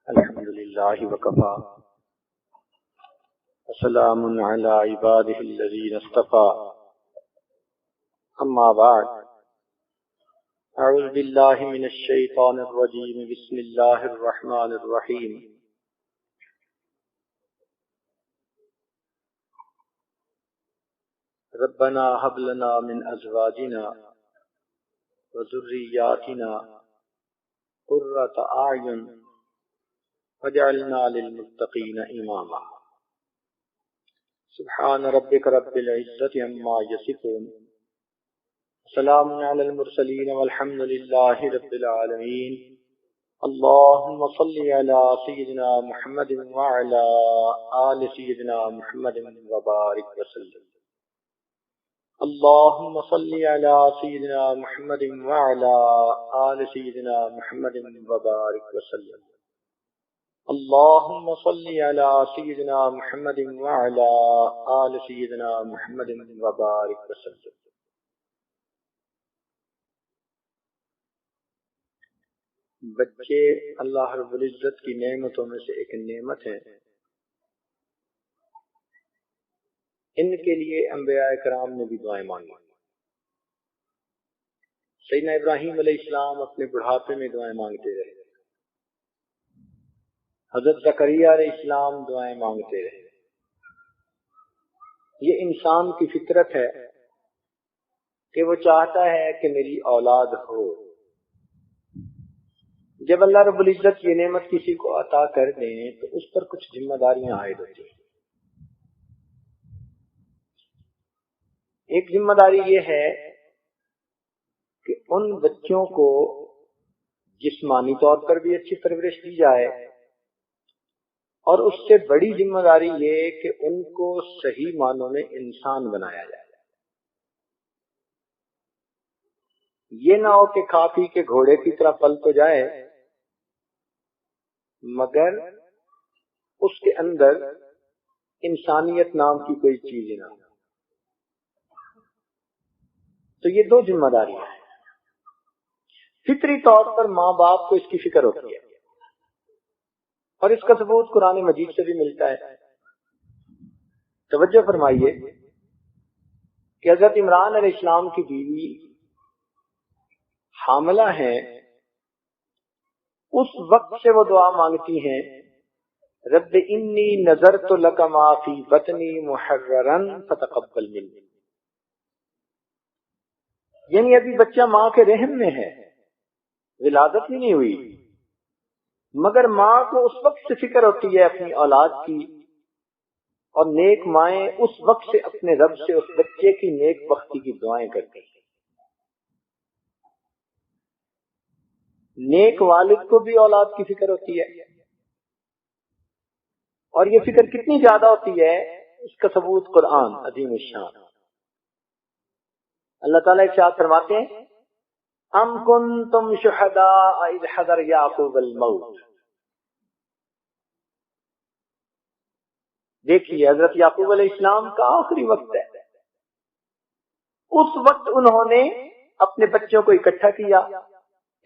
الحمد لله وكفى وسلام على عباده الذين اصطفى أما بعد أعوذ بالله من الشيطان الرجيم بسم الله الرحمن الرحيم ربنا هب لنا من أزواجنا وذرياتنا قرة أعين وجعلنا للمتقين إماما سبحان ربك رب العزة عما يصفون سلام على المرسلين والحمد لله رب العالمين اللهم صل على سيدنا محمد وعلى آل سيدنا محمد وبارك وسلم اللهم صل على سيدنا محمد وعلى آل سيدنا محمد وبارك وسلم اللهم صل على سيدنا محمد وعلى آل سيدنا محمد وبارك وسلم. بچے اللہ رب العزت کی نعمتوں میں سے ایک نعمت ہے. ان کے لیے انبیاء کرام نے بھی دعائیں مانگی. سیدنا ابراہیم علیہ السلام اپنے بڑھاپے میں دعائیں مانگتے رہے. حضرت زکریا علیہ السلام دعائیں مانگتے رہے. یہ انسان کی فطرت ہے کہ وہ چاہتا ہے کہ میری اولاد ہو. جب اللہ رب العزت یہ نعمت کسی کو عطا کر دیں تو اس پر کچھ ذمہ داریاں عائد ہوتی ہیں. ایک ذمہ داری یہ ہے کہ ان بچوں کو جسمانی طور پر بھی اچھی پرورش دی جائے، اور اس سے بڑی ذمہ داری یہ کہ ان کو صحیح معنوں میں انسان بنایا جائے. یہ نہ ہو کہ کھا پی کے گھوڑے کی طرح پل تو جائے مگر اس کے اندر انسانیت نام کی کوئی چیز نہ ہو. تو یہ دو ذمہ داریاں ہیں. فطری طور پر ماں باپ کو اس کی فکر ہوتی ہے، اور اس کا ثبوت قرآن مجید سے بھی ملتا ہے. توجہ فرمائیے کہ حضرت عمران علیہ السلام کی بیوی حاملہ ہیں. اس وقت سے وہ دعا مانگتی ہیں رب انی نذرت لک ما فی بطنی محررا فتقبل منی. یعنی ابھی بچہ ماں کے رحم میں ہے، ولادت ہی نہیں ہوئی، مگر ماں کو اس وقت سے فکر ہوتی ہے اپنی اولاد کی، اور نیک مائیں اس وقت سے اپنے رب سے اس بچے کی نیک بختی کی دعائیں کرتی ہیں. نیک والد کو بھی اولاد کی فکر ہوتی ہے، اور یہ فکر کتنی زیادہ ہوتی ہے اس کا ثبوت قرآن عظیم الشان. اللہ تعالیٰ ارشاد فرماتے ہیں ام کنتم شہداء اذ حضر یعقوب الموت. دیکھیے حضرت یعقوب علیہ السلام کا آخری وقت ہے. اس وقت انہوں نے اپنے بچوں کو اکٹھا کیا.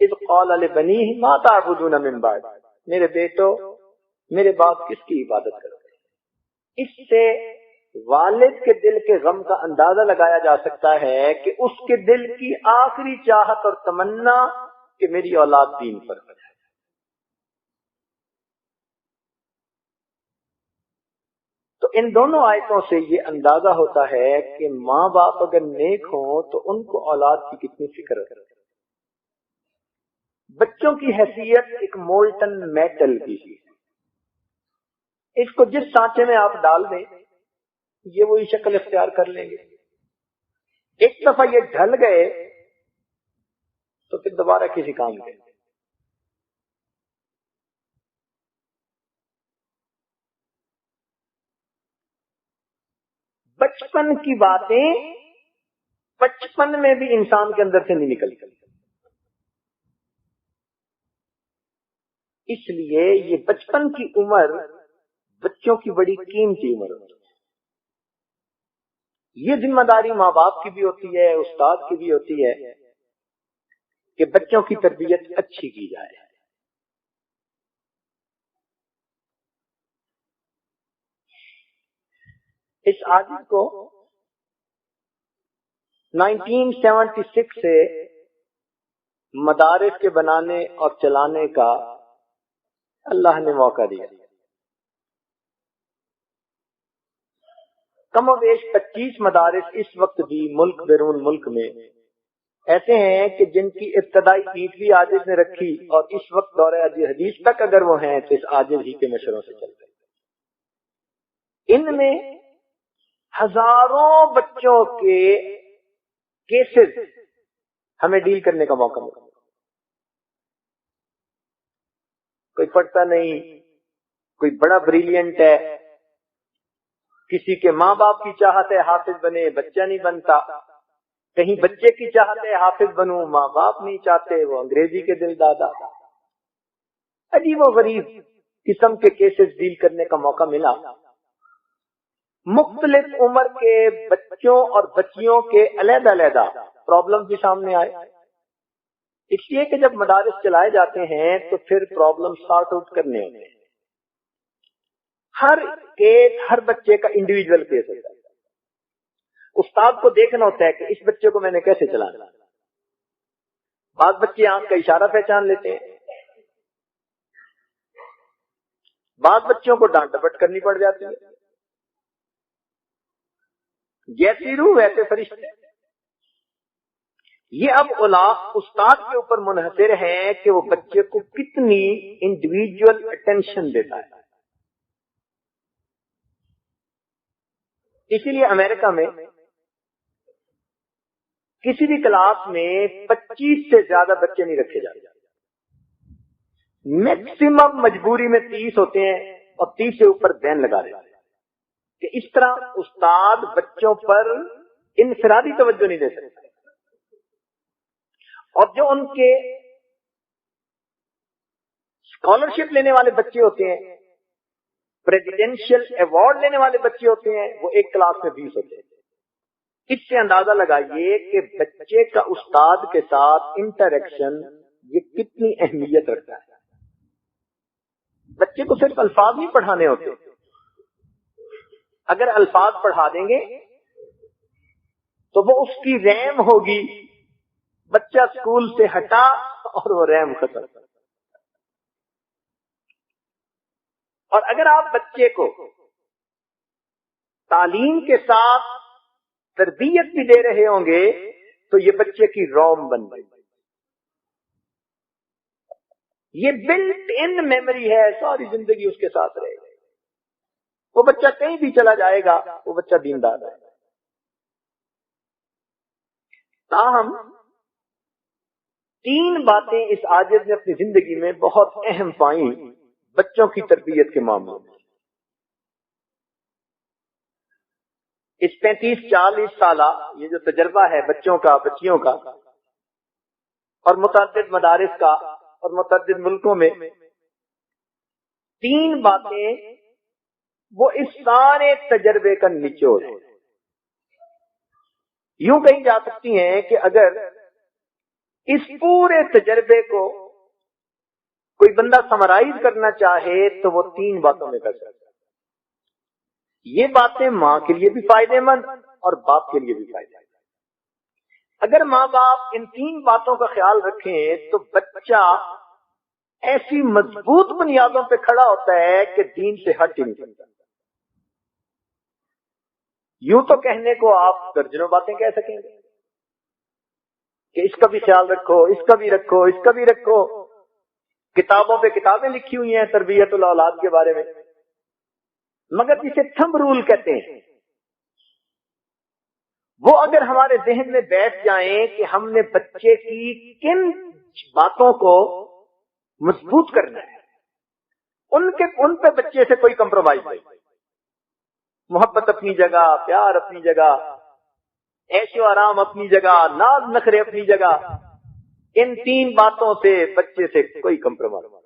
اذ قال لبنیہ ما تعبدون من بعد. میرے بیٹو میرے بعد کس کی عبادت کرتے ہیں. اس سے والد کے دل کے غم کا اندازہ لگایا جا سکتا ہے کہ اس کے دل کی آخری چاہت اور تمنا کہ میری اولاد دین پر ہے. تو ان دونوں آیتوں سے یہ اندازہ ہوتا ہے کہ ماں باپ اگر نیک ہوں تو ان کو اولاد کی کتنی فکر ہے. بچوں کی حیثیت ایک مولٹن میٹل کی ہے. اس کو جس سانچے میں آپ ڈال دیں یہ وہی شکل اختیار کر لیں گے. ایک دفعہ یہ ڈھل گئے تو پھر دوبارہ کسی کام کے. بچپن کی باتیں بچپن میں بھی انسان کے اندر سے نہیں نکلتی. اس لیے یہ بچپن کی عمر بچوں کی بڑی قیمتی عمر ہوتی ہے. یہ ذمہ داری ماں باپ کی بھی ہوتی ہے، استاد کی بھی ہوتی ہے کہ بچوں کی تربیت اچھی کی جائے. اس عاجز کو 1976 سے مدارس کے بنانے اور چلانے کا اللہ نے موقع دیا. کم و بیش 25 مدارس اس وقت بھی ملک بیرون ملک میں ایسے ہیں کہ جن کی ابتدائی پیٹ بھی عاجز نے رکھی اور اس وقت دورہ حدیث تک اگر وہ ہیں تو اس عاجز ہی کے مشوروں سے چل رہے. ان میں ہزاروں بچوں کے کیسز ہمیں ڈیل کرنے کا موقع ملا. کوئی پڑھتا نہیں، کوئی بڑا بریلینٹ ہے، کسی کے ماں باپ کی چاہت ہے حافظ بنے، بچہ نہیں بنتا، کہیں بچے کی چاہت ہے حافظ بنوں، ماں باپ نہیں چاہتے، وہ انگریزی کے دل دادا. عجیب و غریب قسم کے کیسز ڈیل کرنے کا موقع ملا. مختلف عمر کے بچوں اور بچیوں کے علیحدہ علیحدہ پرابلم بھی سامنے آئے. اس لیے کہ جب مدارس چلائے جاتے ہیں تو پھر پرابلم سارٹ آؤٹ کرنے ہوتے ہیں. ہر کیس ہر بچے کا انڈیویجول کیس ہوتا ہے. استاد کو دیکھنا ہوتا ہے کہ اس بچے کو میں نے کیسے چلانا. بعض بچے آنکھ کا اشارہ پہچان لیتے ہیں، بعض بچوں کو ڈانٹ ڈپٹ کرنی پڑ جاتی ہے. جیسی روح ویسے فرشتے. یہ اب استاد کے اوپر منحصر ہے کہ وہ بچے کو کتنی انڈیویجول اٹینشن دیتا ہے. اسی لیے امریکہ میں کسی بھی کلاس میں 25 سے زیادہ بچے نہیں رکھے جاتے. میکسیمم مجبوری میں 30 ہوتے ہیں اور 30 سے اوپر بین لگا دیتے ہیں کہ اس طرح استاد بچوں پر انفرادی توجہ نہیں دے سکتا. اور جو ان کے اسکالرشپ لینے والے بچے ہوتے ہیں، پریزیڈینشل ایوارڈ لینے والے بچے ہوتے ہیں، وہ ایک کلاس میں 20 ہوتے ہیں. اس سے اندازہ لگائیے کہ بچے کا استاد کے ساتھ انٹریکشن یہ کتنی اہمیت رکھتا ہے. بچے کو صرف الفاظ نہیں پڑھانے ہوتے. اگر الفاظ پڑھا دیں گے تو وہ اس کی ریم ہوگی. بچہ اسکول سے ہٹا اور وہ ریم ختم. اور اگر آپ بچے کو تعلیم کے ساتھ تربیت بھی دے رہے ہوں گے تو یہ بچے کی روم بن گئی. یہ بلٹ ان میموری ہے، ساری زندگی اس کے ساتھ رہے گا. وہ بچہ کہیں بھی چلا جائے گا، وہ بچہ دیندار رہے گا. تاہم 3 باتیں اس عاجز نے اپنی زندگی میں بہت اہم پائیں بچوں کی تربیت کے معاملے میں. اس 35-40 سالہ یہ جو تجربہ ہے بچوں کا، بچیوں کا اور متعدد مدارس کا اور متعدد ملکوں میں، 3 باتیں وہ اس سارے تجربے کا نچوڑ ہے. یوں کہی جا سکتی ہیں کہ اگر اس پورے تجربے کو کوئی بندہ سمرائز کرنا چاہے تو وہ 3 باتوں میں کر سکتا ہے. یہ باتیں ماں کے لیے بھی فائدے مند اور باپ کے لیے بھی فائدے مند. اگر ماں باپ ان 3 باتوں کا خیال رکھیں تو بچہ ایسی مضبوط بنیادوں پہ کھڑا ہوتا ہے کہ دین سے ہٹ ہی نہیں سکتا. یوں تو کہنے کو آپ درجنوں باتیں کہہ سکیں گے کہ اس کا بھی خیال رکھو، اس کا بھی رکھو، اس کا بھی رکھو. کتابوں پہ کتابیں لکھی ہوئی ہیں تربیت الاولاد کے بارے میں، مگر جسے تھمب رول کہتے ہیں وہ اگر ہمارے ذہن میں بیٹھ جائیں کہ ہم نے بچے کی کن باتوں کو مضبوط کرنا ہے، ان پہ بچے سے کوئی کمپرومائز نہیں. محبت اپنی جگہ، پیار اپنی جگہ، عیش و آرام اپنی جگہ، ناز نخرے اپنی جگہ. ان 3 باتوں سے بچے سے کوئی کمپرومائز نہیں.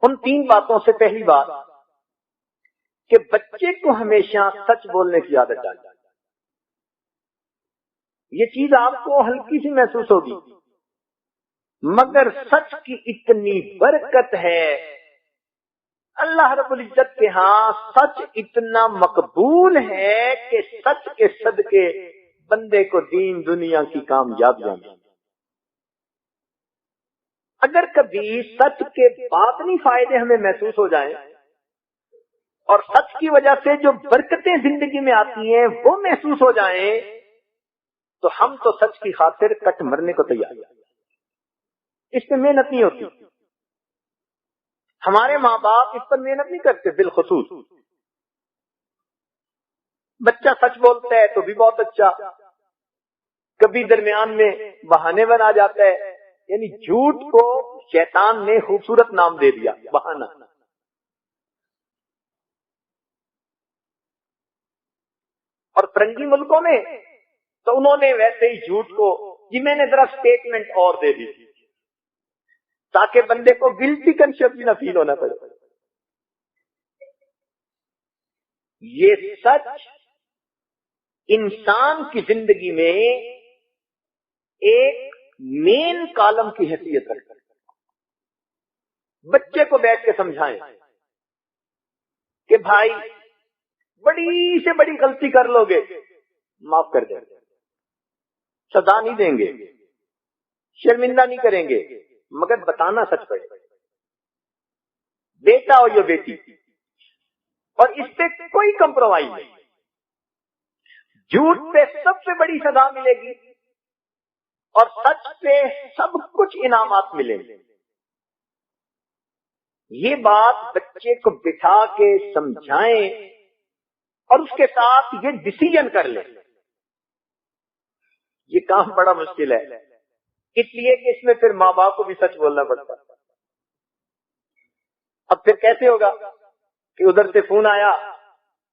ان 3 باتوں سے پہلی بات کہ بچے کو ہمیشہ سچ بولنے کی عادت ڈالیں. یہ چیز آپ کو ہلکی سی محسوس ہوگی مگر سچ کی اتنی برکت ہے، اللہ رب العزت کے ہاں سچ اتنا مقبول ہے کہ سچ کے صدقے بندے کو دین دنیا کی کامیابیاں ملیں۔ اگر کبھی سچ کے باطنی فائدے ہمیں محسوس ہو جائیں اور سچ کی وجہ سے جو برکتیں زندگی میں آتی ہیں وہ محسوس ہو جائیں تو ہم تو سچ کی خاطر کٹ مرنے کو تیار ہیں۔ اس میں محنت نہیں ہوتی، ہمارے ماں باپ اس پر محنت نہیں کرتے۔ بالخصوص بچہ سچ بولتا ہے تو بھی بہت اچھا، کبھی درمیان میں بہانے بنا جاتا ہے، یعنی جھوٹ کو شیطان نے خوبصورت نام دے دیا، بہانہ۔ اور فرنگی ملکوں میں تو انہوں نے ویسے ہی جھوٹ کو جی میں نے ذرا سٹیٹمنٹ اور دے دی تاکہ بندے کو گلٹی کنشس بھی نہ فیل ہونا پڑے۔ یہ سچ انسان کی زندگی میں ایک مین کالم کی حیثیت رکھتا ہے۔ بچے کو بیٹھ کے سمجھائیں کہ بھائی بڑی سے بڑی غلطی کر لو گے معاف کر دیں گے، سزا نہیں دیں گے، شرمندہ نہیں کریں گے، مگر بتانا سچ پڑے، بیٹا ہو یا بیٹی، اور اس پہ کوئی کمپرومائز نہیں۔ جھوٹ پہ سب سے بڑی سزا ملے گی اور سچ پہ سب کچھ انعامات ملیں گے۔ یہ بات بچے کو بٹھا کے سمجھائیں اور اس کے ساتھ یہ ڈیسیژن کر لیں۔ یہ کام بڑا مشکل ہے، اس لیے کہ اس میں پھر ماں باپ کو بھی سچ بولنا پڑتا ہے۔ اب پھر کیسے ہوگا کہ ادھر سے فون آیا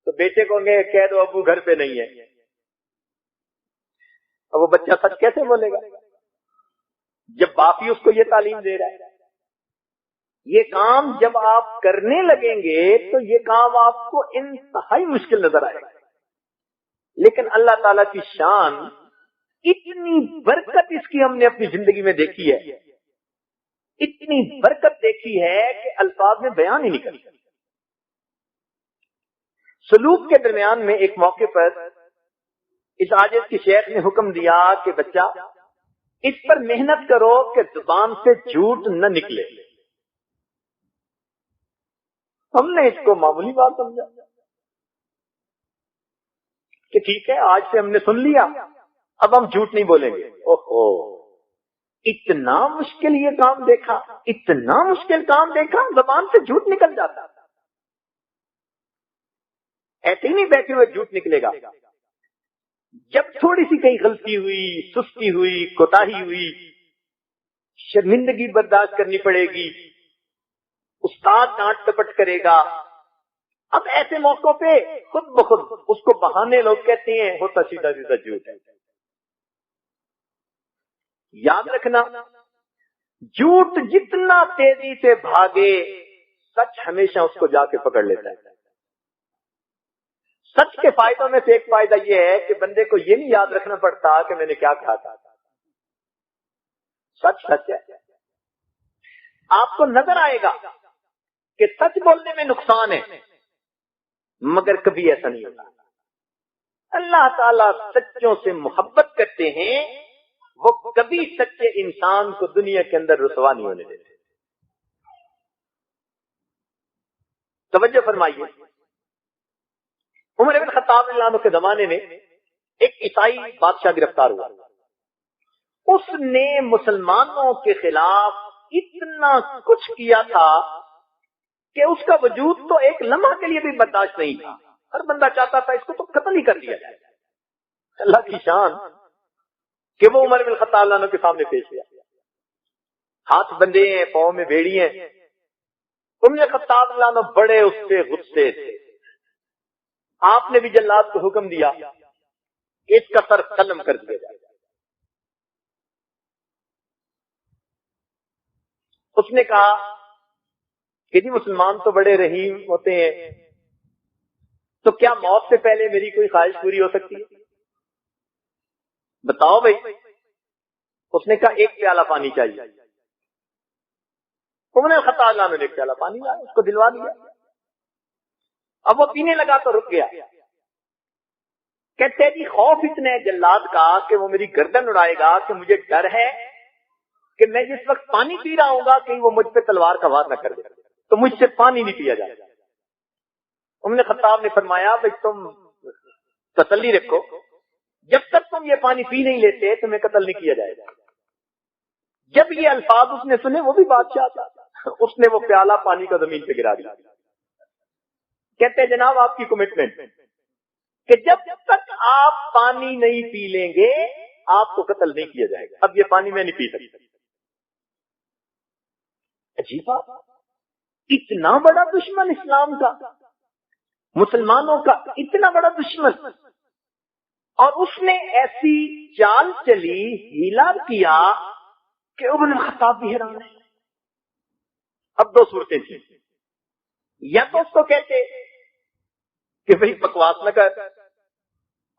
تو بیٹے کو کہہ دو ابو گھر پہ نہیں ہے، اب وہ بچہ سچ کیسے بولے گا جب باپ ہی اس کو یہ تعلیم دے رہا ہے؟ یہ کام جب آپ کرنے لگیں گے تو یہ کام آپ کو انتہائی مشکل نظر آئے گا، لیکن اللہ تعالی کی شان، اتنی برکت اس کی ہم نے اپنی زندگی میں دیکھی ہے، اتنی برکت دیکھی ہے کہ الفاظ میں بیان ہی نہیں کر سکتے۔ سلوک کے درمیان میں ایک موقع پر اس عاجز کی شیخ نے حکم دیا کہ بچہ اس پر محنت کرو کہ زبان سے جھوٹ نہ نکلے۔ ہم نے اس کو معمولی بات سمجھا کہ ٹھیک ہے آج سے ہم نے سن لیا، اب ہم جھوٹ نہیں بولیں گے۔ اوہو، اتنا مشکل یہ کام دیکھا، اتنا مشکل کام دیکھا، زبان سے جھوٹ نکل جاتا۔ ایسے ہی نہیں بیٹھے ہوئے جھوٹ نکلے گا، جب تھوڑی سی کہیں غلطی ہوئی، سستی ہوئی، کوتاہی ہوئی، شرمندگی برداشت کرنی پڑے گی، استاد ڈانٹ ٹپٹ کرے گا۔ اب ایسے موقعوں پہ خود بخود اس کو بہانے لوگ کہتے ہیں ہوتا سیدھا سیدھا جھوٹ ہے۔ یاد رکھنا، جھوٹ جتنا تیزی سے بھاگے سچ ہمیشہ اس کو جا کے پکڑ لیتا ہے۔ سچ کے فائدوں میں سے ایک فائدہ یہ ہے کہ بندے کو یہ نہیں یاد رکھنا پڑتا کہ میں نے کیا کہا تھا۔ سچ سچ ہے۔ آپ کو نظر آئے گا کہ سچ بولنے میں نقصان ہے، مگر کبھی ایسا نہیں ہوتا۔ اللہ تعالیٰ سچوں سے محبت کرتے ہیں، وہ کبھی سچے انسان کو دنیا کے اندر رسوا نہیں ہونے دیتے۔ توجہ فرمائیے، عمر بن خطاب رضی اللہ عنہ کے زمانے میں ایک عیسائی بادشاہ گرفتار ہوا۔ اس نے مسلمانوں کے خلاف اتنا کچھ کیا تھا کہ اس کا وجود تو ایک لمحہ کے لیے بھی برداشت نہیں تھا۔ ہر بندہ چاہتا تھا اس کو تو قتل ہی کر دیا جائے۔ اللہ کی شان کہ وہ عمر بن خطاب رضی اللہ عنہ کے سامنے پیش کیا، ہاتھ بندے ہیں، پاؤں میں بیڑی ہیں۔ عمر خطاب رضی اللہ عنہ بڑے اس سے غصے تھے۔ آپ نے بھی جلاد کو حکم دیا کہ اس کا سر قلم کر دیا جائے۔ اس نے کہا کہ جی مسلمان تو بڑے رحیم ہوتے ہیں، تو کیا موت سے پہلے میری کوئی خواہش پوری ہو سکتی ہے؟ بتاؤ بھائی۔ اس نے کہا ایک پیالہ پانی چاہیے۔ عمر بن الخطاب نے ایک پیالہ پانی لایا، اس کو دلوا دیا. اب وہ پینے لگا تو رک گیا. کہتے جی خوف اتنا ہے جلاد کا کہ وہ میری گردن اڑائے گا کہ مجھے ڈر ہے کہ میں جس وقت پانی پی رہا ہوں گا کہیں وہ مجھ پہ تلوار کا وار نہ کر دے، تو مجھ سے پانی نہیں پیا جائے. عمر بن الخطاب نے فرمایا بھائی تم تسلی رکھو، جب تک تم یہ پانی پی نہیں لیتے تمہیں قتل نہیں کیا جائے گا. جب یہ الفاظ اس نے سنے، وہ بھی بادشاہ تھا، اس نے وہ پیالہ پانی کا زمین پہ گرا دیا. کہتے جناب آپ کی کمٹمنٹ کہ جب تک آپ پانی نہیں پی لیں گے آپ کو قتل نہیں کیا جائے گا. اب یہ پانی میں نہیں پی سکتا. عجیب بات، اتنا بڑا دشمن اسلام کا، مسلمانوں کا اتنا بڑا دشمن، اور اس نے ایسی چال چلی، ہیلا کیا کہ عمر بن الخطاب بھی حیران ہے. اب دو صورتیں تھیں، یا تو اس کو کہتے کہ بھئی بکواس نہ کر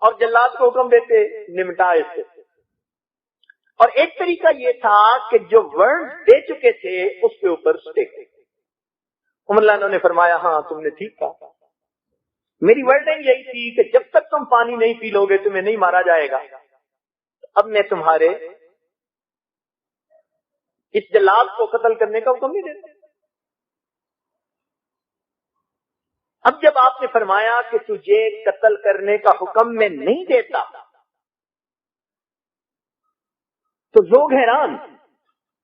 اور جلاد کو حکم دیتے نمٹا اس سے، اور ایک طریقہ یہ تھا کہ جو ورڈ دے چکے تھے اس کے اوپر سٹیک. عمر اللہ نے فرمایا ہاں تم نے ٹھیک کہا، میری ورڈنگ یہی تھی کہ جب تک تم پانی نہیں پی لو گے تمہیں نہیں مارا جائے گا. اب میں تمہارے اس جلاد کو قتل کرنے کا حکم نہیں دیتا. اب جب آپ نے فرمایا کہ تجھے قتل کرنے کا حکم میں نہیں دیتا تو لوگ حیران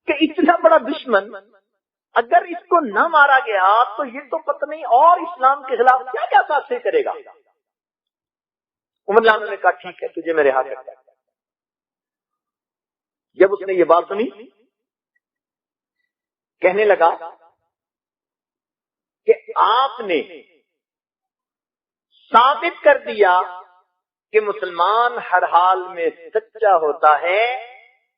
کہ اتنا بڑا دشمن اگر اس کو نہ مارا گیا تو یہ تو پتہ نہیں اور اسلام کے خلاف کیا کیا سازشیں کرے گا. عمر اللہ نے کہا ٹھیک ہے تجھے میں رہا کرتا ہوں. جب اس نے یہ بات سنی کہنے لگا کہ آپ نے ثابت کر دیا کہ مسلمان ہر حال میں سچا ہوتا ہے.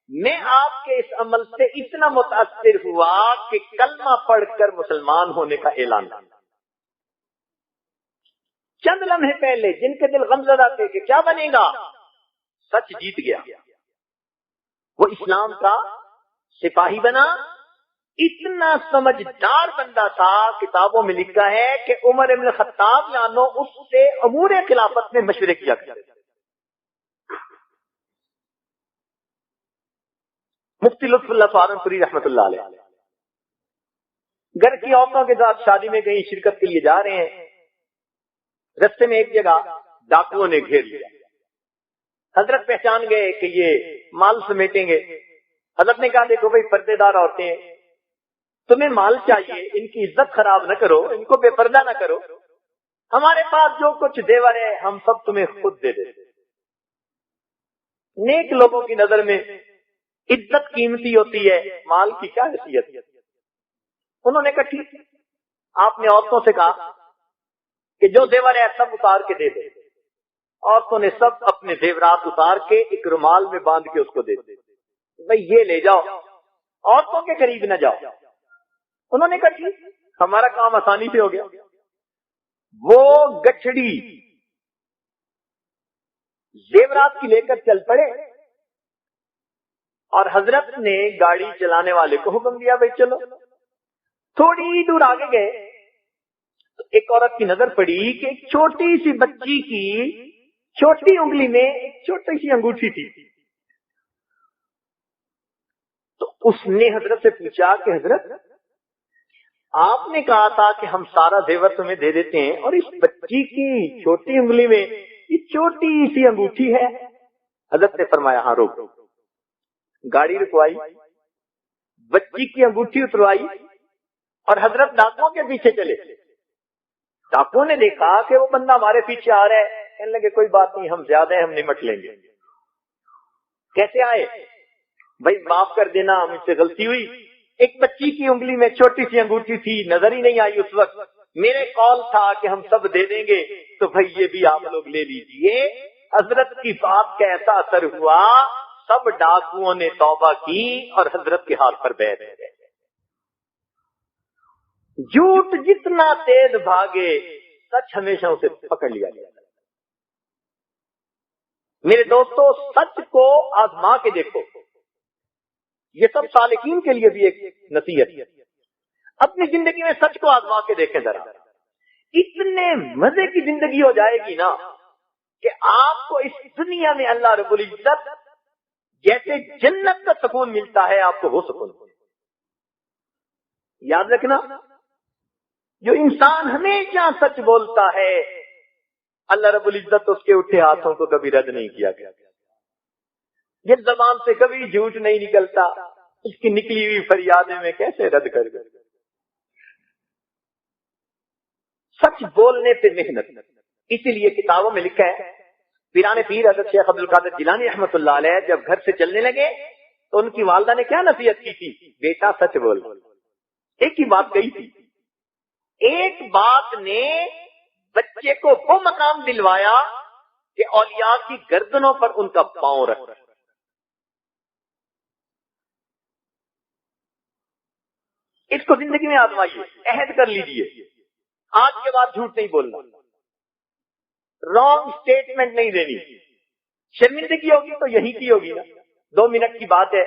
میں آپ کے اس عمل سے اتنا متاثر ہوا کہ کلمہ پڑھ کر مسلمان ہونے کا اعلان کیا. چند لمحے پہلے جن کے دل غمزدہ تھے کہ کیا بنے گا، سچ جیت گیا، وہ اسلام کا سپاہی بنا. اتنا سمجھدار بندہ تھا، کتابوں میں لکھا ہے کہ عمر بن الخطاب یانو اس سے امور خلافت میں مشورے کیا کرتے تھے. مفتی لطف اللہ سہارنپوری رحمۃ اللہ علیہ گھر کی عورتوں کے ساتھ شادی میں کہیں شرکت کے لیے جا رہے ہیں. رستے میں ایک جگہ ڈاکوؤں نے گھیر لیا. حضرت پہچان گئے کہ یہ مال سمیٹیں گے. حضرت نے کہا دیکھو بھائی پردے دار عورتیں ہیں، تمہیں مال چاہیے، ان کی عزت خراب نہ کرو، ان کو بے پردہ نہ کرو، ہمارے پاس جو کچھ زیور ہے ہم سب تمہیں خود دے دیتے. نیک لوگوں کی نظر میں عزت قیمتی ہوتی ہے، مال کی کیا حیثیت. انہوں نے کہا ٹھیک. آپ نے عورتوں سے کہا کہ جو زیور ہے سب اتار کے دے دے. عورتوں نے سب اپنے زیورات اتار کے ایک رومال میں باندھ کے اس کو دے دے. بھائی یہ لے جاؤ، عورتوں کے قریب نہ جاؤ. انہوں نے کہا ٹھیک، ہمارا کام آسانی سے ہو گیا. وہ گٹھڑی زیورات کی لے کر چل پڑے اور حضرت نے گاڑی چلانے والے کو حکم دیا بھائی چلو. تھوڑی دور آگے گئے تو ایک عورت کی نظر پڑی کہ ایک چھوٹی سی بچی کی چھوٹی انگلی میں ایک چھوٹی سی انگوٹھی تھی. تو اس نے حضرت سے پوچھا کہ حضرت آپ نے کہا تھا کہ ہم سارا زیور تمہیں دے دیتے ہیں اور اس بچی کی چھوٹی انگلی میں یہ چھوٹی سی انگوٹھی ہے. حضرت نے فرمایا ہاں روک. گاڑی رکوائی، بچی کی انگوٹھی اتروائی اور حضرت ڈاکوؤں کے پیچھے چلے. ڈاکوؤں نے دیکھا کہ وہ بندہ ہمارے پیچھے آ رہا ہے، کہنے لگے کوئی بات نہیں، ہم زیادہ ہیں، ہم نمٹ لیں گے. کیسے آئے؟ بھائی معاف کر دینا، ہم سے غلطی ہوئی. ایک بچی کی انگلی میں چھوٹی سی انگوٹھی تھی، نظر ہی نہیں آئی اس وقت. میرے قول تھا کہ ہم سب دے دیں گے، تو بھائی یہ بھی آپ لوگ لے لیجئے. حضرت کی بات کا ایسا اثر ہوا، سب ڈاکوؤں نے توبہ کی اور حضرت کے ہاتھ پر بیعت ہے. جھوٹ جتنا تیز بھاگے سچ ہمیشہ اسے پکڑ لیا جاتا ہے. میرے دوستو سچ کو آزما کے دیکھو. یہ سب سالکین کے لیے بھی ایک نصیحت ہے. اپنی زندگی میں سچ کو آزما کے دیکھیں ذرا، اتنے مزے کی زندگی ہو جائے گی نا کہ آپ کو اس دنیا میں اللہ رب العزت جیسے جنت کا سکون ملتا ہے آپ کو وہ سکون۔ یاد رکھنا، جو انسان ہمیشہ سچ بولتا ہے اللہ رب العزت اس کے اٹھے ہاتھوں کو کبھی رد نہیں کیا گیا، جس زبان سے کبھی جھوٹ نہیں نکلتا اس کی نکلی ہوئی فریادیں میں کیسے رد کر گئے۔ سچ بولنے پہ محنت، اسی لیے کتابوں میں لکھا ہے، پیران پیر حضرت شیخ عبد القادر جیلانی رحمۃ اللہ علیہ جب گھر سے چلنے لگے تو ان کی والدہ نے کیا نصیحت کی تھی؟ بیٹا سچ بول۔ ایک ہی بات کہی تھی، ایک بات نے بچے کو وہ مقام دلوایا کہ اولیاء کی گردنوں پر ان کا پاؤں رکھ۔ اس کو زندگی میں آزمائیے، عہد کر لیجئے، آج کے بعد جھوٹ نہیں بولنا، رانگ سٹیٹمنٹ نہیں دینی۔ شرمندگی ہوگی تو یہی کی ہوگی نا، 2 منٹ کی بات ہے،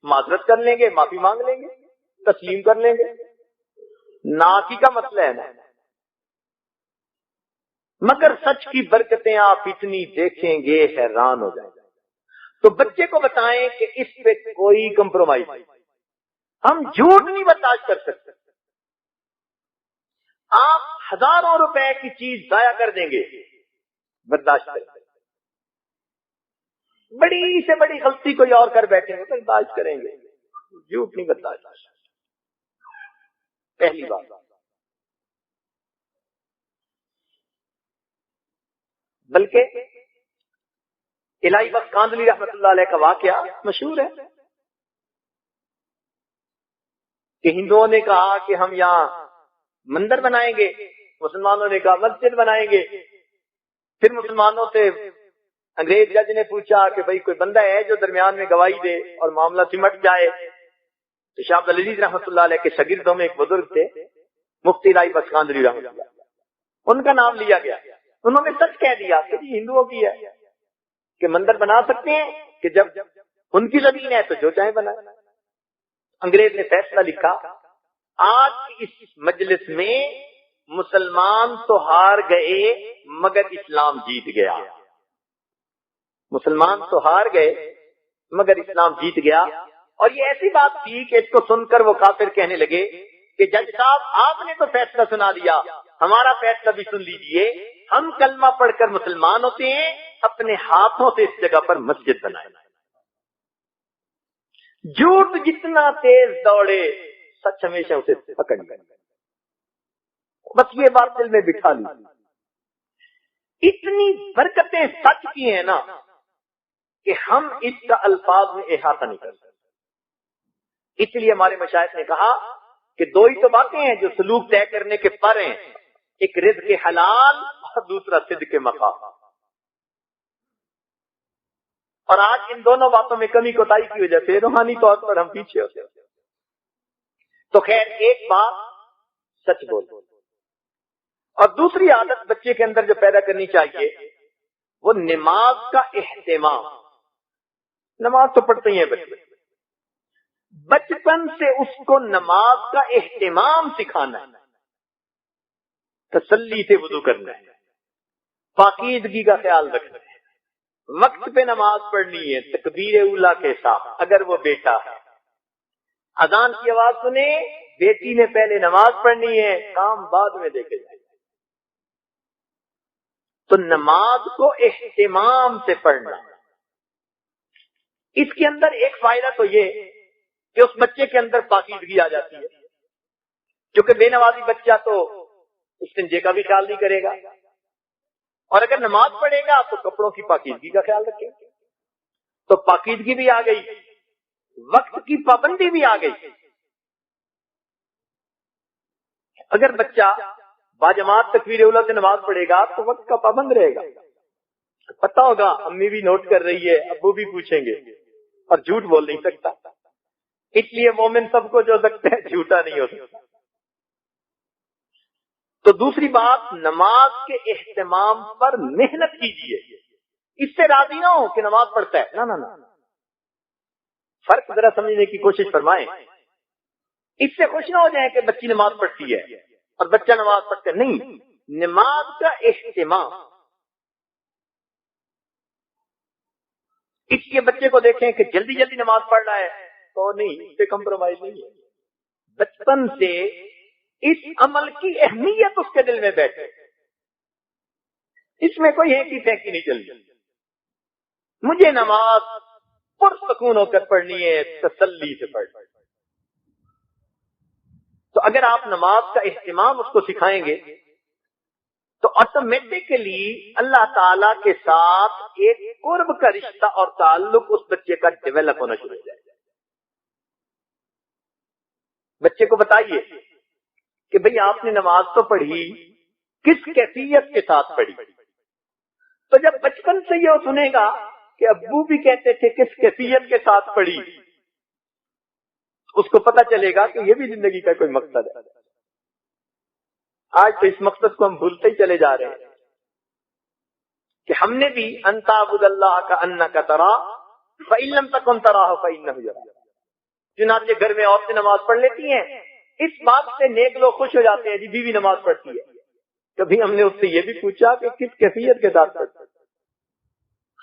معذرت کر لیں گے، معافی مانگ لیں گے، تسلیم کر لیں گے، ناکی کا مسئلہ ہے نا۔ مگر سچ کی برکتیں آپ اتنی دیکھیں گے حیران ہو جائیں گے۔ تو بچے کو بتائیں کہ اس پہ کوئی کمپرومائز نہیں، ہم جھوٹ نہیں برداشت کر سکتے۔ آپ ہزاروں روپے کی چیز ضائع کر دیں گے، برداشت کریں گے۔ بڑی سے بڑی غلطی کوئی اور کر بیٹھے گے برداشت کریں گے، جھوٹ نہیں برداشت کر سکتے۔ پہلی بات۔ بلکہ الہی بخش کاندلی رحمت اللہ علیہ کا واقعہ مشہور ہے کہ ہندوؤں نے کہا کہ ہم یہاں مندر بنائیں گے، مسلمانوں نے کہا مسجد بنائیں گے۔ پھر مسلمانوں سے انگریز جج نے پوچھا کہ بھئی کوئی بندہ ہے جو درمیان میں گواہی دے اور معاملہ سمٹ جائے؟ تو شاہ عبد العزیز رحمت اللہ علیہ کے شاگردوں میں ایک بزرگ تھے مفتی الہی بخش کاندلی رحمت اللہ، ان کا نام لیا گیا۔ انہوں نے سچ کہہ دیا کہ جی ہندوؤں کی ہے کہ مندر بنا سکتے ہیں کہ جب ان کی زمین ہے تو جو چاہیں بنائیں۔ انگریز نے فیصلہ لکھا، آج کی اس مجلس میں مسلمان تو ہار گئے مگر اسلام جیت گیا۔ مسلمان تو ہار گئے مگر اسلام جیت گیا۔ اور یہ ایسی بات تھی کہ اس کو سن کر وہ کافر کہنے لگے کہ جج صاحب آپ نے تو فیصلہ سنا دیا، ہمارا فیصلہ بھی سن لیجئے، ہم کلمہ پڑھ کر مسلمان ہوتے ہیں، اپنے ہاتھوں سے اس جگہ پر مسجد بنائیں۔ جھوٹ جتنا تیز دوڑے سچ ہمیشہ اسے پکڑ لے۔ بس یہ بات دل میں بٹھا لی، اتنی برکتیں سچ کی ہیں نا کہ ہم اس کا الفاظ میں احاطہ نہیں کر سکتے۔ اس لیے ہمارے مشائخ نے کہا کہ 2 ہی تو باتیں ہیں جو سلوک طے کرنے کے پر ہیں، ایک رزق حلال اور دوسرا صدق مقام۔ اور آج ان دونوں باتوں میں کمی کوتاہی کی وجہ سے روحانی طور پر ہم پیچھے ہوتے ہیں۔ تو خیر، ایک بات سچ بول، اور دوسری عادت بچے کے اندر جو پیدا کرنی چاہیے وہ نماز کا اہتمام۔ نماز تو پڑھتے ہی ہیں بچے، بچپن سے اس کو نماز کا اہتمام سکھانا ہے، تسلی سے وضو کرنا ہے، پاکیزگی کا خیال رکھنا ہے، وقت پہ نماز پڑھنی ہے تکبیر اولا کے ساتھ اگر وہ بیٹا ہے۔ اذان کی آواز سنے، بیٹی نے پہلے نماز پڑھنی ہے، کام بعد میں دیکھے جائے۔ تو نماز کو اہتمام سے پڑھنا، اس کے اندر ایک فائدہ تو یہ کہ اس بچے کے اندر پاکیزگی آ جاتی ہے، کیونکہ بے نمازی بچہ تو استنجے کا بھی خیال نہیں کرے گا، اور اگر نماز پڑھے گا تو کپڑوں کی پاکیزگی کا خیال رکھے گا۔ تو پاکیزگی بھی آ گئی، وقت کی پابندی بھی آ گئی۔ اگر بچہ باجماعت تکبیر اولا سے نماز پڑھے گا تو وقت کا پابند رہے گا، پتہ ہوگا امی بھی نوٹ کر رہی ہے، ابو بھی پوچھیں گے، اور جھوٹ بول نہیں سکتا۔ اس لیے مومن سب کو جو سکتا ہے جھوٹا نہیں ہو سکتا۔ تو دوسری بات، نماز کے اہتمام پر محنت کیجیے، اس سے راضی نہ ہو کہ نماز پڑھتا ہے، نہ۔ فرق ذرا سمجھنے کی کوشش فرمائیں اس سے خوش نہ ہو جائیں کہ بچی نماز پڑھتی ہے اور بچہ نماز پڑھتے نہیں. نماز کا اہتمام. اس کے بچے کو دیکھیں کہ جلدی جلدی نماز پڑھ رہا ہے تو نہیں، اس سے کمپرومائز نہیں ہے. بچپن سے اس عمل کی اہمیت اس کے دل میں بیٹھے. اس میں کوئی ہینکی پھینکی نہیں چل رہی. مجھے نماز پرسکون ہو کر پڑھنی ہے، تسلی سے پڑھنی ہے. تو اگر آپ نماز کا اہتمام اس کو سکھائیں گے تو آٹومیٹکلی اللہ تعالی کے ساتھ ایک قرب کا رشتہ اور تعلق اس بچے کا ڈیولپ ہونا شروع ہو جائے گا. بچے کو بتائیے کہ بھئی آپ نے نماز تو پڑھی، کس کیفیت کے ساتھ پڑھی؟ تو جب بچپن سے یہ سنے گا کہ ابو بھی کہتے تھے کس کیفیت کے ساتھ پڑھی، اس کو پتہ چلے گا کہ یہ بھی زندگی کا کوئی مقصد ہے. آج تو اس مقصد کو ہم بھولتے ہی چلے جا رہے ہیں کہ ہم نے بھی ان تعبد اللہ کا انک تراہ فإن لم تکن تراہ فإنہ یراک. چنانچہ گھر میں عورتیں نماز پڑھ لیتی ہیں، اس بات سے نیک لوگ خوش ہو جاتے ہیں جی بیوی نماز پڑھتی ہے. کبھی ہم نے اس سے یہ بھی پوچھا کہ کس کیفیت کے ساتھ پڑھتی ہے؟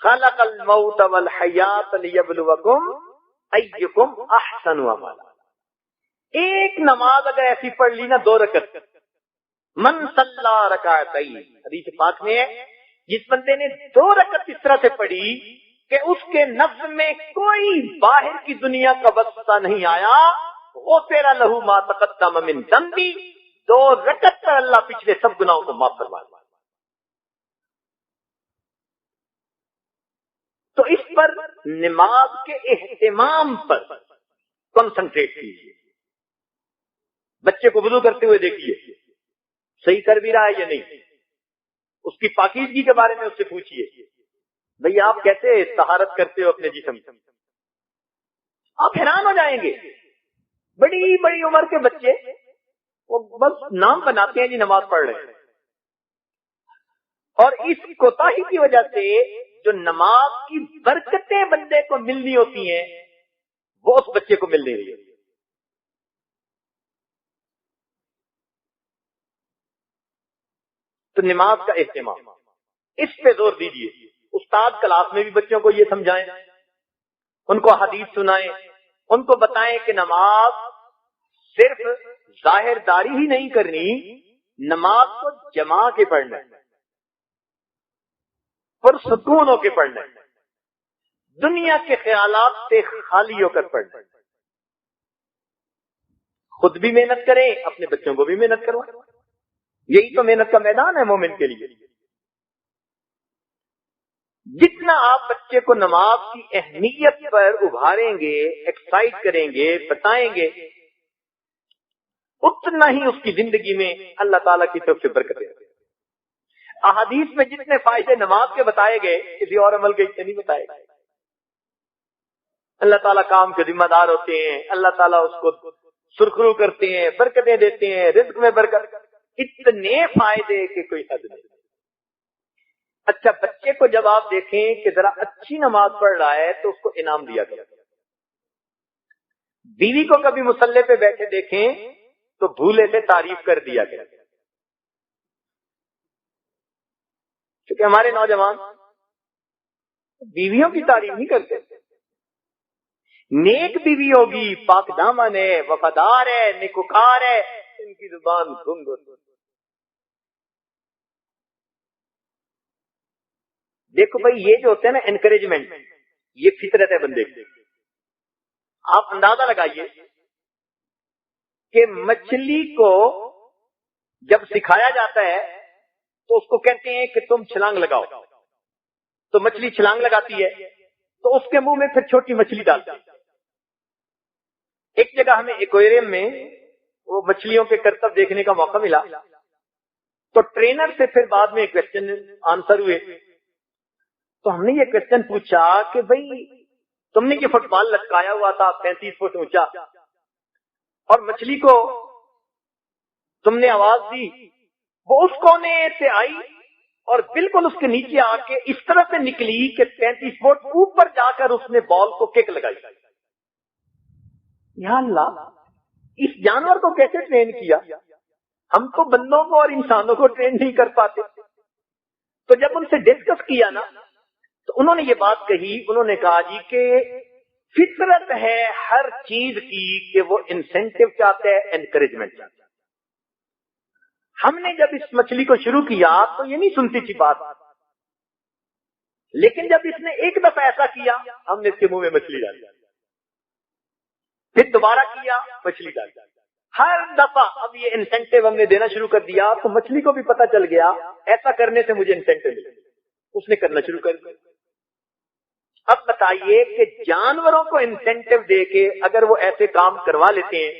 خلق الموت والحیات لیبلوکم ایکم احسن عملا. ایک نماز اگر ایسی پڑھ لی نا 2 رکعت، من صلی رکعتین، حدیث پاک میں ہے جس بندے نے 2 رکعت اس طرح سے پڑھی کہ اس کے نفس میں کوئی باہر کی دنیا کا وسوسہ نہیں آیا، غفر لہ ما تقدم من ذنبی، 2 رکعت پر اللہ پچھلے سب گناہوں کو معاف فرما دے. تو اس پر نماز کے اہتمام پر کنسنٹریٹ کیجیے. بچے کو وضو کرتے ہوئے دیکھیے صحیح کر بھی رہا ہے یا نہیں. اس کی پاکیزگی کے بارے میں اس سے پوچھیے، بھئی آپ کیسے طہارت کرتے ہو اپنے جسم سے؟ آپ حیران ہو جائیں گے. بڑی بڑی عمر کے بچے وہ بس نام بناتے ہیں جی نماز پڑھ رہے ہیں، اور اس کوتاہی کی وجہ سے جو نماز کی برکتیں بندے کو ملنی ہوتی ہیں وہ اس بچے کو مل نہیں رہی. تو نماز کا اہتمام اس پہ زور دیجیے. استاد کلاس میں بھی بچوں کو یہ سمجھائیں، ان کو حدیث سنائیں، ان کو بتائیں کہ نماز صرف ظاہر داری ہی نہیں کرنی، نماز کو جما کے پڑھنا ہے، پرسکون ہو کے پڑھنا ہے، دنیا کے خیالات سے خالی ہو کر پڑھنا ہے. خود بھی محنت کریں، اپنے بچوں کو بھی محنت کروائیں. یہی تو محنت کا میدان ہے مومن کے لیے. جتنا آپ بچے کو نماز کی اہمیت پر ابھاریں گے، ایکسائٹ کریں گے، بتائیں گے، اتنا ہی اس کی زندگی میں اللہ تعالیٰ کی طرف سے برکتیں. احادیث میں جتنے فائدے نماز کے بتائے گئے کسی اور عمل کے اتنے نہیں بتائے گئے. اللہ تعالیٰ کام کے ذمہ دار ہوتے ہیں، اللہ تعالیٰ اس کو سرخرو کرتے ہیں، برکتیں دیتے ہیں، رزق میں برکت، اتنے فائدے کہ کوئی حد نہیں. اچھا، بچے کو جب آپ دیکھیں کہ ذرا اچھی نماز پڑھ رہا ہے تو اس کو انعام دیا گیا. بیوی کو کبھی مصلی پہ بیٹھے دیکھیں تو بھولے سے تعریف کر دیا گیا. کیونکہ ہمارے نوجوان بیویوں کی تعریف نہیں کرتے. نیک بیوی ہوگی، پاک دامن ہے، وفادار ہے، نیکوکار ہے، ان کی زبان گنگ ہوتی. دیکھو بھائی، یہ جو ہوتا ہے نا انکریجمنٹ، یہ فطرت ہے بندے کی. آپ اندازہ لگائیے کہ مچھلی کو جب سکھایا جاتا ہے تو اس کو کہتے ہیں کہ تم چھلانگ لگاؤ، تو مچھلی چھلانگ لگاتی ہے، تو اس کے منہ میں پھر چھوٹی مچھلی ڈالتی ہے. ایک جگہ ہمیں ایکویریم میں وہ مچھلیوں کے کرتب دیکھنے کا موقع ملا، تو ٹرینر سے پھر بعد میں کوسچن آنسر ہوئے. تو ہم نے یہ کوسچن پوچھا کہ بھئی تم نے یہ فٹ بال لٹکایا ہوا تھا 35 فٹ اونچا، اور مچھلی کو تم نے آواز دی، وہ اس کونے سے آئی اور بالکل اس کے نیچے آ کے اس طرح سے نکلی کہ 35 فٹ اوپر جا کر اس نے بال کو کک لگائی. یا اللہ، اس جانور کو کیسے ٹرین کیا؟ ہم تو بندوں کو اور انسانوں کو ٹرین نہیں کر پاتے. تو جب ان سے ڈسکس کیا نا تو انہوں نے یہ بات کہی، انہوں نے کہا جی کہ فطرت ہے ہر چیز کی کہ وہ انسینٹیو چاہتا ہے، انکریجمنٹ چاہتا ہے. ہم نے جب اس مچھلی کو شروع کیا تو یہ نہیں سنتی تھی بات، لیکن جب اس نے ایک دفعہ ایسا کیا ہم نے اس کے منہ میں مچھلی ڈال دی، پھر دوبارہ کیا مچھلی ڈال دی. ہر دفعہ اب یہ انسینٹیو ہم نے دینا شروع کر دیا تو مچھلی کو بھی پتا چل گیا ایسا کرنے سے مجھے انسینٹیو ملے، اس نے کرنا شروع کر دیا. اب بتائیے کہ جانوروں کو انسینٹیو دے کے اگر وہ ایسے کام کروا لیتے ہیں،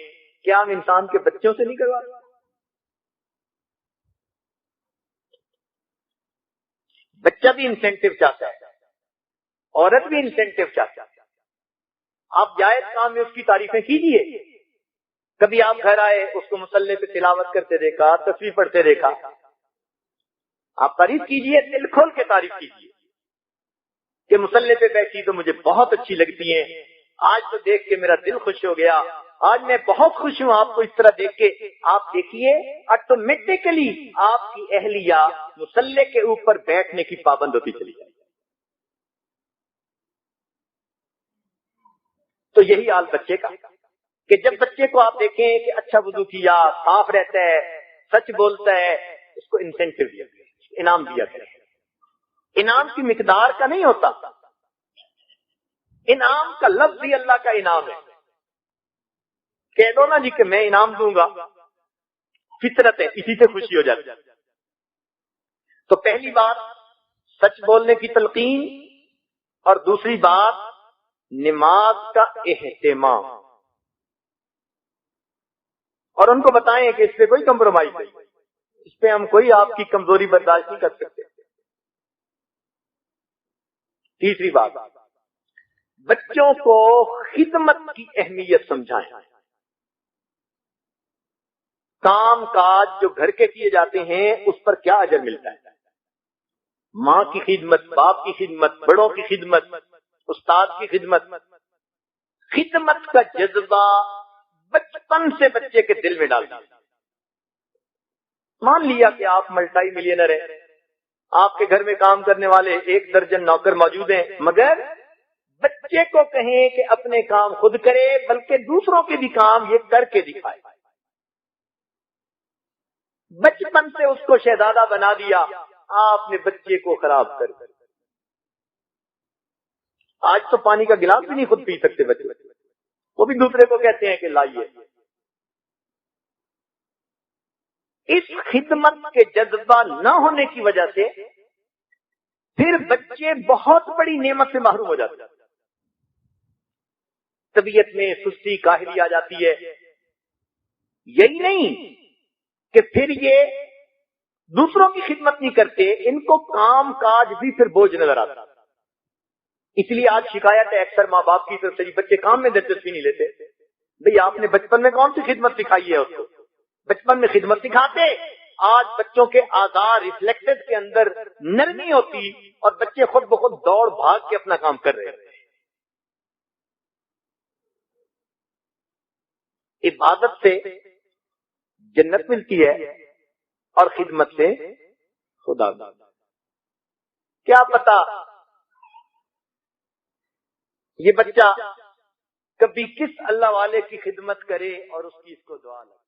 کیا ہم انسان کے بچوں سے نہیں کروا؟ بچہ بھی انسینٹیو چاہتا ہے، عورت بھی انسینٹیو چاہتا ہے. آپ جائز کام میں اس کی تعریفیں کیجئے. کبھی آپ گھر آئے، اس کو مصلی پہ تلاوت کرتے دیکھا، تسبیح پڑھتے دیکھا، آپ تعریف کیجئے، دل کھول کے تعریف کیجئے کہ مصلی پہ بیٹھی تو مجھے بہت اچھی لگتی ہیں، آج تو دیکھ کے میرا دل خوش ہو گیا، آج میں بہت خوش ہوں آپ کو اس طرح دیکھ کے. آپ دیکھیے آٹومیٹکلی آپ کی اہلیہ مصلی کے اوپر بیٹھنے کی پابند ہوتی چلی جائے. تو یہی حال بچے کا کہ جب بچے کو آپ دیکھیں کہ اچھا وضو کیا، صاف رہتا ہے، سچ بولتا ہے، اس کو انسینٹیو دیا کرے، انعام دیا کرے. انعام کی مقدار کا نہیں ہوتا، انعام کا لفظ ہی اللہ کا انعام ہے. کہہ دو نا جی کہ میں انعام دوں گا، فطرت ہے، اسی سے خوشی ہو جاتی ہے. تو پہلی بات سچ بولنے کی تلقین، اور دوسری بات نماز کا اہتمام، اور ان کو بتائیں کہ اس پہ کوئی کمپرومائز نہیں، اس پہ ہم کوئی آپ کی کمزوری برداشت نہیں کر سکتے. تیسری بات، بچوں کو خدمت کی اہمیت سمجھائیں. کام کاج جو گھر کے کیے جاتے ہیں اس پر کیا اجر ملتا ہے. ماں کی خدمت، باپ کی خدمت، بڑوں کی خدمت، استاد کی خدمت. خدمت کا جذبہ بچپن سے بچے کے دل میں ڈال دیا. مان لیا کہ آپ ملٹی ملینر ہیں، آپ کے گھر میں کام کرنے والے 1 درجن نوکر موجود ہیں، مگر بچے کو کہیں کہ اپنے کام خود کرے بلکہ دوسروں کے بھی کام یہ کر کے دکھائے. بچپن سے اس کو شہزادہ بنا دیا، آپ نے بچے کو خراب کر دیا. آج تو پانی کا گلاس بھی نہیں خود پی سکتے بچے، وہ بھی دوسرے کو کہتے ہیں کہ لائیے. اس خدمت کے جذبہ نہ ہونے کی وجہ سے پھر بچے بہت بڑی نعمت سے محروم ہو جاتے ہیں. طبیعت میں سستی کاہلی آ جاتی ہے. یہی نہیں کہ پھر یہ دوسروں کی خدمت نہیں کرتے، ان کو کام کاج بھی پھر بوجھ نظر آتا. اس لیے آج شکایت ہے اکثر ماں باپ کی طرف سے، بچے کام میں دلچسپی نہیں لیتے. بھئی آپ نے بچپن میں کون سی خدمت سکھائی ہے اس کو؟ بچپن میں خدمت سکھاتے، آج بچوں کے آزار ریفلیکٹڈ کے اندر نرمی ہوتی اور بچے خود بخود دوڑ بھاگ کے اپنا کام کر رہے ہیں. عبادت سے جنت ملتی ہے اور خدمت سے خدا. کیا پتا یہ بچہ کبھی کس اللہ والے کی خدمت کرے اور اس کی اس کو دعا لگے.